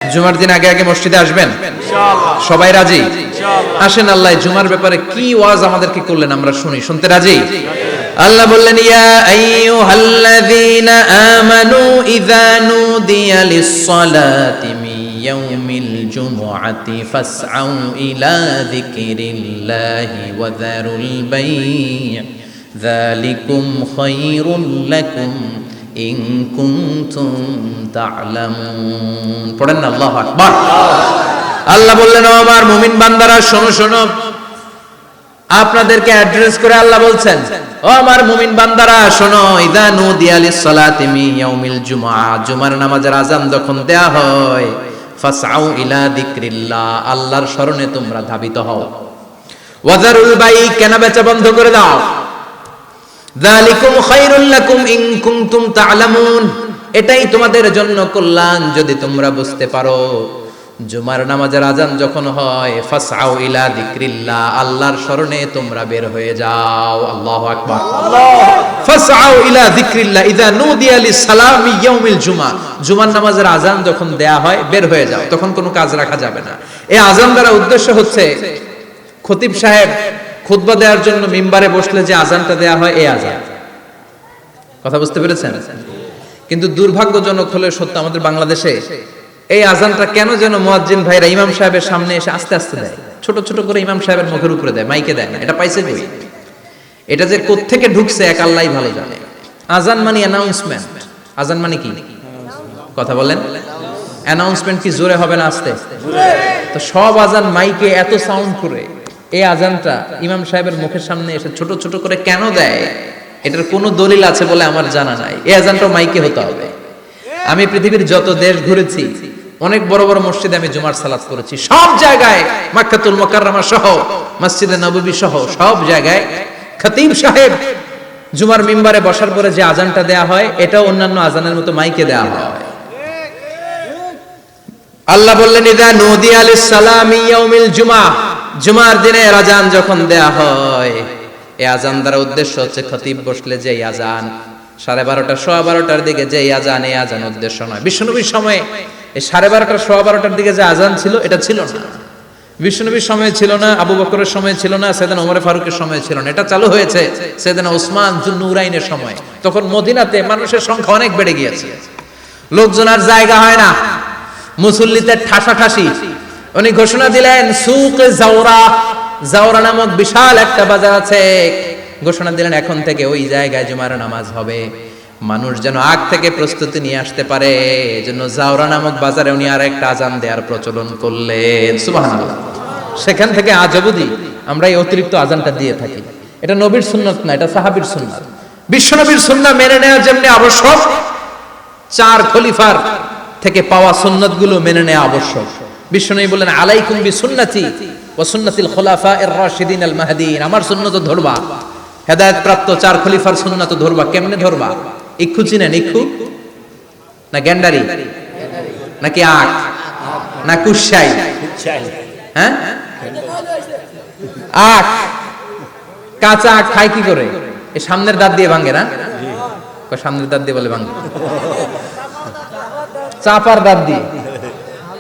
জুমার দিন আগে আগে মসজিদে আসবেন ইনশাআল্লাহ। সবাই রাজি ইনশাআল্লাহ? আসেন আল্লাহ জুমার ব্যাপারে কি ওয়াজ আমাদেরকে করলেন আমরা শুনি। শুনতে রাজি? আল্লাহ বললেন ইয়া আইয়ুহাল্লাযীনা আমানু ইযা নুদিয়া লিস-সালাতি মিন ইয়াউমিল জুমআতি ফাসআউ ইলা যিকরিল্লাহি ওয়া যারুল বাই' যালিকুম খায়রুল লাকুম ইন কুনতুম তা'লামুন। পড়েন না আল্লাহু আকবার। আল্লাহ বললেন ও আমার মুমিন বান্দারা শোনো শোনো, আপনাদেরকে অ্যাড্রেস করে আল্লাহ বলছেন ও আমার মুমিন বান্দারা শোনো, ইযা নুদিয়া লিস-সালাতি মিন ইয়াউমিল জুমআ, জুমার নামাজের আযান যখন দেয়া হয়, ফাসআউ ইলা যিকরিল্লাহ, আল্লাহর স্মরণে তোমরা ধাবিত হও। ওয়া যারুল বাই', কেনা বেচা বন্ধ করে দাও। যালিকুম খায়রুল লাকুম ইন কুনতুম তা'লামুন, এটাই তোমাদের জন্য কল্যাণ যদি তোমরা বুঝতে পারো। জুমার নামাজের আযান যখন হয়, ফাসআউ ইলা যিকরিল্লাহ, আল্লাহর স্মরণে তোমরা বের হয়ে যাও। আল্লাহু আকবার। ফাসআউ ইলা যিকরিল্লাহ ইযা নুদিয়া লিস-সালামি ইয়াউমিল জুমআ, জুমার নামাজের আযান যখন দেয়া হয় বের হয়ে যাও, তখন কোনো কাজ রাখা যাবে না। এই আযান দ্বারা উদ্দেশ্য হচ্ছে খতিব সাহেব খুতবা দেওয়ার জন্য মিম্বারে বসলে যে আযানটা দেয়া হয় এই আযান। কথা বুঝতে পেরেছেন? কিন্তু দুর্ভাগ্যজনক হলে সত্য, আমাদের বাংলাদেশে এই আযানটা কেন যেন মুয়াজ্জিন ভাইরা ইমাম সাহেবের সামনে এসে আস্তে আস্তে দেয়, ছোট ছোট করে ইমাম সাহেবের মুখের উপরে দেয়, মাইকে দেয় না। এটা পাইছে কই? এটা যে কোত্থেকে ঢুকছে এক আল্লাহই ভালো জানে। আযান মানে অ্যানাউন্সমেন্ট। আযান মানে কি? কথা বলেন। অ্যানাউন্সমেন্ট কি জোরে হবে না আস্তে? তো সব আযান মাইকে এত সাউন্ড করে, এই আযানটা ইমাম সাহেবের মুখের সামনে এসে ছোট ছোট করে কেন দেয়? এটার কোনো দলিল আছে বলে আমার জানা নাই। এই আযানটা মাইকে হতে হবে। আমি পৃথিবীর যত দেশ ঘুরেছি, অনেক বড় বড় মসজিদে আমি জুমার সালাত করেছি, সব জায়গায় মক্কাতুল মুকাররমা সহ মসজিদে নববী সহ সব জায়গায় খতিব সাহেব জুমার মিম্বারে বসার পরে যে আযানটা দেয়া হয়, এটাও অন্যান্য আযানের মতো মাইকে দেয়া হয়। আল্লাহ বললেন ইযা নুদিয়া লিস-সালামি ইয়াউমিল জুমআ, জুমার দিনে আযান যখন দেয়া হয়, এই আযান দ্বারা উদ্দেশ্য হচ্ছে খতিব বসলে যে আযান 12:30 12:15 দিকে যে আযান, এই আযান উদ্দেশ্য নয়। বিশ্বনবীর সময়ে এই 12:30 12:15 দিকে যে আযান ছিল এটা ছিল না। বিশ্বনবীর সময় ছিল না, আবু বকরের সময় ছিল না, সাইয়েদনা ওমর ফারুকের সময় ছিল না। এটা চালু হয়েছে সাইয়েদনা উসমান যুন্নুরাইনের সময়। তখন মদিনাতে মানুষের সংখ্যা অনেক বেড়ে গিয়েছে, লোকজন আর জায়গা হয় না, মুসল্লিতে ঠাসাঠাসি। উনি ঘোষণা দিলেন সুকে জাওরা, জাওরা নামক বিশাল একটা বাজার আছে, ঘোষণা দিলেন এখন থেকে ওই জায়গায় জুমার নামাজ হবে। মানুষ যেন আগ থেকে প্রস্তুতি নিয়ে আসতে পারে, এজন্য জাওরা নামক বাজারে উনি আর একটা আযান দেওয়ার প্রচলন করলেন। সুবহানাল্লাহ। সেখান থেকে আজ অবধি আমরা এই অতিরিক্ত আযানটা দিয়ে থাকি। এটা নবীর সুন্নাত না, এটা সাহাবীর সুন্নাত। বিশ্বনবীর সুন্নাহ মেনে নেওয়া যেমনি আবশ্যক, 4 খলিফার থেকে পাওয়া সুন্নাতগুলো মেনে নেওয়া আবশ্যক। বিশ্বনবী বললেন আলাইকুম বিসুন্নতি ওয়া সুন্নাতিল খুলাফায়ে রাশিদিন আল মাহদিয়িন, আমার সুন্নাত ধরবা, হেদায়েত প্রাপ্ত 4 খলিফার সুন্নাত ধরবা। কেমনে ধরবা? ইক্ষু চিনেন? ইক্ষু না গ্যান্ডারি নাকি আখ না কুশাই? হ্যাঁ, আখ। কাঁচা আখ খায় কি করে? এই সামনের দাঁত দিয়ে ভাঙে না? সামনের দাঁত দিয়ে বলে ভাঙে, চাপার দাঁত দিয়ে,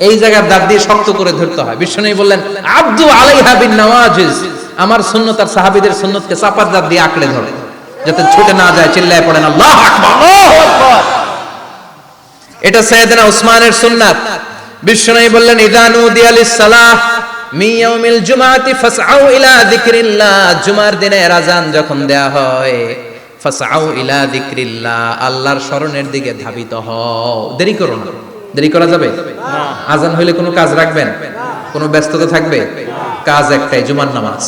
এই জায়গার দাঁত দিয়ে শক্ত করে ধরতে হয়। বিশ্বনবী বললেন আব্দু আলাইহা বিন নওয়াজিজ, আমার সুন্নাত আর সাহাবীদের সুন্নাতকে চাপার দাঁত দিয়ে আঁকড়ে ধরে যাতে ছুটে না যায়। চিল্লায় পড়েন আল্লাহু আকবার। এটা সাইয়েদনা উসমানের সুন্নাত। বিশ্বনবী বললেন ইযা নুদিয়া লিস-সালাহ মিন ইয়াউমিল জুমআতি ফাসআউ ইলা যিকরিল্লাহ, জুমার দিনে আযান যখন দেয়া হয়, ফাসআউ ইলা যিকরিল্লাহ, আল্লাহর স্মরণের দিকে ধাবিত হও। দেরি করো না। দেরি করা যাবে না। আযান হইলে কোনো কাজ রাখবেন? কোনো ব্যস্ততা থাকবে? কাজ একটাই, জুমার নামাজ।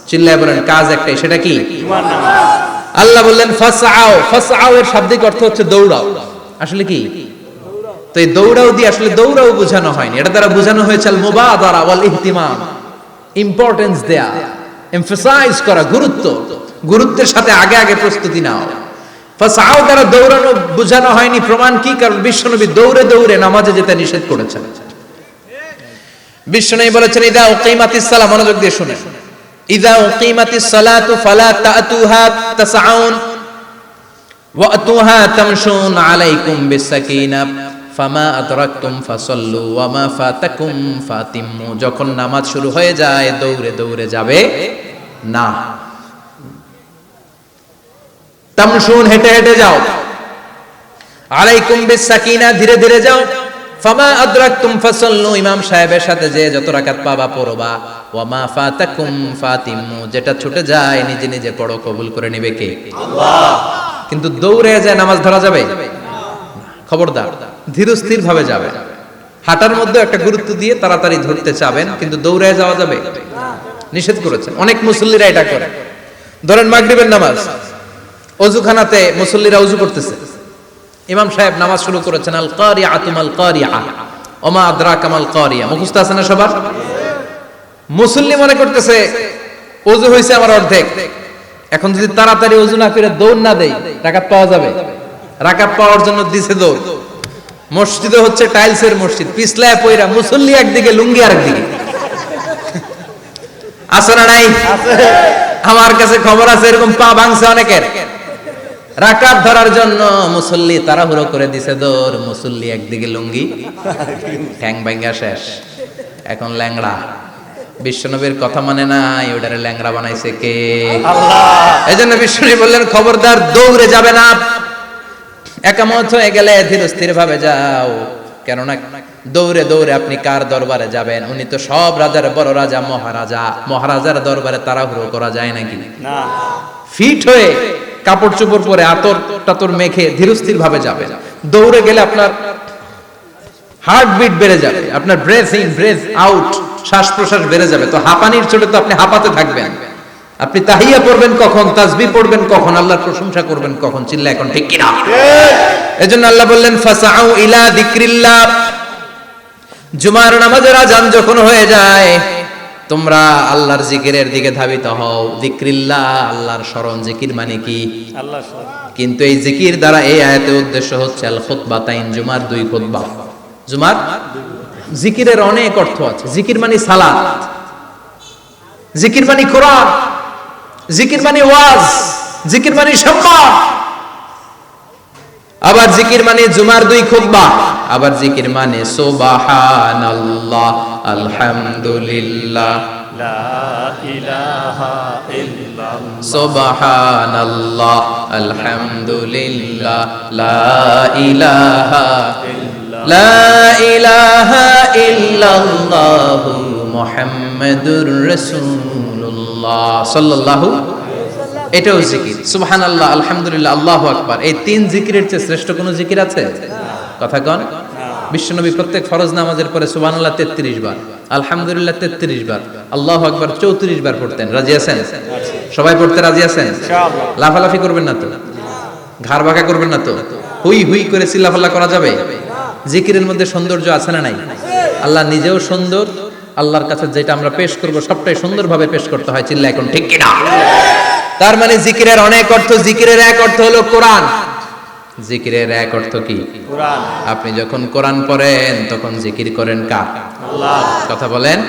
চিল্লায় বলেন কাজ একটাই, সেটা কি? জুমার নামাজ। আল্লাহ বললেন ফাসআউ, ফাসআউ এর শাব্দিক অর্থ হচ্ছে দৌড়াও। আসলে কি? তো এই দৌড়াও দিয়ে আসলে দৌড়াও বোঝানো হয়নি, এটা দ্বারা বোঝানো হয়েছে আল মুবাদারা ওয়াল ইহতিমাম, ইম্পর্টেন্স দেয়া, এমফাসাইজ করা, গুরুত্ব, গুরুত্বের সাথে আগে আগে প্রস্তুতি নাও। ফাসআউ দ্বারা দৌড়ানো বোঝানো হয়নি। প্রমাণ কি? কারণ বিশ্বনবী দৌড়ে দৌড়ে নামাজে যেতে নিষেধ করেছেন। বিশ্বনবী বলেছেন ইযা উকিমাতিস সালাহ, মনোযোগ দিয়ে শুনেন, ইযা উকিমাতিস সালাতু ফালা তা'তুহা তাসআউন ওয়া আতুহা তামশুন আলাইকুম বিসাকিনাহ ফামা আদরাকতুম ফাসাল্লু ওয়া মা ফাতাকুম ফাতিম্মু, যখন নামাজ শুরু হয়ে যায় দৌড়ে দৌড়ে যাবে না। তামশুন, হেঁটে হেঁটে যাও। আলাইকুম বিসাকিনা, ধীরে ধীরে যাও। ফামা আদরাকতুম ফাসাল্লু, ইমাম সাহেবের সাথে যে যত রাকাত পাবা পড়বা। ওয়া মা ফাতাকুম ফাতিম্মু, যেটা ছুটে যায় নিজে নিজে পড়ো, কবুল করে নেবে কে? আল্লাহ। কিন্তু দৌড়ে যায় নামাজ ধরা যাবে? খবরদার, ধীরস্থির ভাবে যাবে। হাঁটার মধ্যে একটা গুরুত্ব দিয়ে তাড়াতাড়ি ধরতে চাবেন, কিন্তু দৌড়ে যাওয়া যাবে? নিষেধ করেছেন। অনেক মুসল্লিরা এটা করে। ধরেন মাগরিবের নামাজ, ওযুখানাতে মুসল্লিরা ওযু করতেছে, ইমাম সাহেব নামাজ শুরু করেছেন, আল কারিআতু মাল কারিআ ওমা আদরাকা মাল কারিআ, মুখস্থ আছে না সবার? মুসল্লি মনে করতেছে ওযু হইছে আমার অর্ধেক, এখন যদি তাড়াতাড়ি ওযু না করে দৌড় না দেই রাকাত পাওয়া যাবে? রাকাত পাওয়ার জন্য দিছে দৌড়। মসজিদে হচ্ছে টাইলসের মসজিদ, পিছলায় পয়রা মুসল্লি একদিকে, লুঙ্গি আরেকদিকে। আছে না নাই? আমার কাছে খবর আছে এরকম পা ভাঙছে অনেকের। রাকাত ধরার জন্য মুসল্লি তাড়াহুড়ো করে দিছে দৌড়, মুসল্লি একদিকে লুঙ্গি, ঠ্যাং ভাঙা শেষ, এখন ল্যাংড়া। বিশ্বনবীর কথা মানে নাই, ওটারে ল্যাংড়া বানাইছে কে? আল্লাহ। এজন্য বিশ্বনবী বললেন খবরদার দৌড়ে যাবে না, একামত হয়ে গেলে ধীরস্থির ভাবে যাও। কেননা দৌড়ে দৌড়ে আপনি কার দরবারে যাবেন? উনি তো সব রাজার বড় রাজা, মহারাজা। মহারাজার দরবারে তাড়াহুড়ো করা যায় নাকি? না। ফিট হয়ে কাপড় চোপড় পরে আতর টাতর মেখে ধীরস্থির ভাবে যাবে। দৌড়ে গেলে আপনার হার্টবিট বেড়ে যাবে, আপনার ব্রেথ ইন ব্রেথ আউট, শ্বাস প্রশ্বাস বেড়ে যাবে। তো হাঁপানির চোটে তো আপনি হাঁপাতে থাকবেন। আপনি তাহিয়া পড়বেন কখন, তাসবিহ পড়বেন কখন, আল্লাহর প্রশংসা করবেন কখন? চিল্লা এখন ঠিক কিনা? এজন্য আল্লাহ বললেন ফাসাউ ইলা যিকরিল্লাহ, জুমার নামাজের আযান যখন হয়ে যায় তোমরা আল্লাহর জিকিরের দিকে ধাবিত হও। যিকরিল্লাহ, আল্লাহর স্মরণ। জিকির মানে কি? আল্লাহর স্মরণ। কিন্তু এই জিকির দ্বারা এই আয়াতের উদ্দেশ্য হচ্ছে আল খুতবাতাইন, জুমার দুই খুতবা। জুমার জিকিরের অনেক অর্থ আছে। জিকির মানে সালাত, জিকির মানে কোরআন, জিকির মানে ওয়াজ, জিকির মানে সম্মান। আবার জিকির মানে জুমার দুই খুতবা, আবার জিকির মানে সুবহানাল্লাহ, আলহামদুলিল্লাহ, লা ইলাহা ইল্লাল্লাহ, সুবহানাল্লাহ, আলহামদুলিল্লাহ, লা ইলাহা ইল্লাল্লাহ, লা ইলাহা ইল্লাল্লাহ, মুহাম্মাদুর রাসূলুল্লাহ সাল্লাল্লাহু। এটাও জিকির। সুবহানাল্লাহ, আলহামদুলিল্লাহ, আল্লাহু আকবার। এই তিন জিকিরের চেয়ে শ্রেষ্ঠ কোন জিকির আছে? কথা কন। বিশ্বনবী প্রত্যেক ফরজ নামাজের পরে সুবহানাল্লাহ 33 বার, আলহামদুলিল্লাহ 33 বার, আল্লাহু আকবার 34 বার পড়তেন। রাজি আছেন? সবাই পড়তে রাজি আছেন? ইনশাআল্লাহ। লাফালাফি করবেন না তো? ঘাড় বাঁকা করবেন না তো? হুই হুই করে চিল্লাফাল্লা করা যাবে? জিকিরের মধ্যে সৌন্দর্য আছে না নাই? আল্লাহ নিজেও সুন্দর। আল্লাহর কাছে যেটা আমরা পেশ করব সবটাই সুন্দরভাবে পেশ করতে হয়। চিল্লা এখন ঠিক কিনা? তার মানে জিকিরের অনেক অর্থ। জিকিরের এক অর্থ হলো কোরআন। জিকিরের এক অর্থ কি? কোরআন। আপনি যখন কোরআন পড়েন তখন জিকির করেন কার? আল্লাহ। কথা বলেন।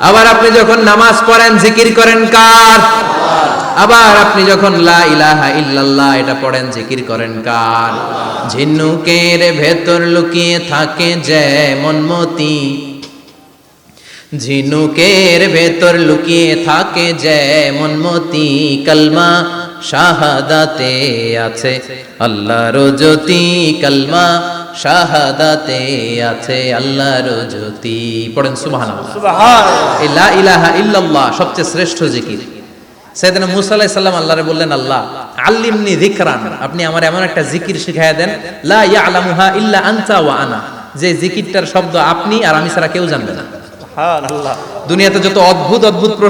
আবার আপনি যখন নামাজ পড়েন জিকির করেন কার? আল্লাহ। আবার আপনি যখন লা ইলাহা ইল্লাল্লাহ এটা পড়েন জিকির করেন কার? ঝিনুকের ভেতর লুকিয়ে থাকে যেমন মতি, ঝিনুকের ভেতর লুকিয়ে থাকে যেমন মতি, কালমা শাহাদাতে আছে আল্লাহর জ্যোতি, কালমা শাহাদাতে আছে আল্লাহর জ্যোতি। পড়েন সুবহানাল্লাহ। সুবহানাল্লাহ। লা ইলাহা ইল্লাল্লাহ সবচেয়ে শ্রেষ্ঠ জিকির। সাইয়েদনা মুসা আলাইহিস সালাম আল্লাহরে বললেন, আল্লাহ আল্লিমনি যিকরান, আপনি আমার এমন একটা জিকির শিখায়া দেন, লা ইয়ালামুহা ইল্লা আনতা ওয়া আনা, যে জিকিরটার শব্দ আপনি আর আমি ছাড়া কেউ জানবে না। দুনিয়াতে যত অদ্ভুত অদ্ভুত প্রশ্ন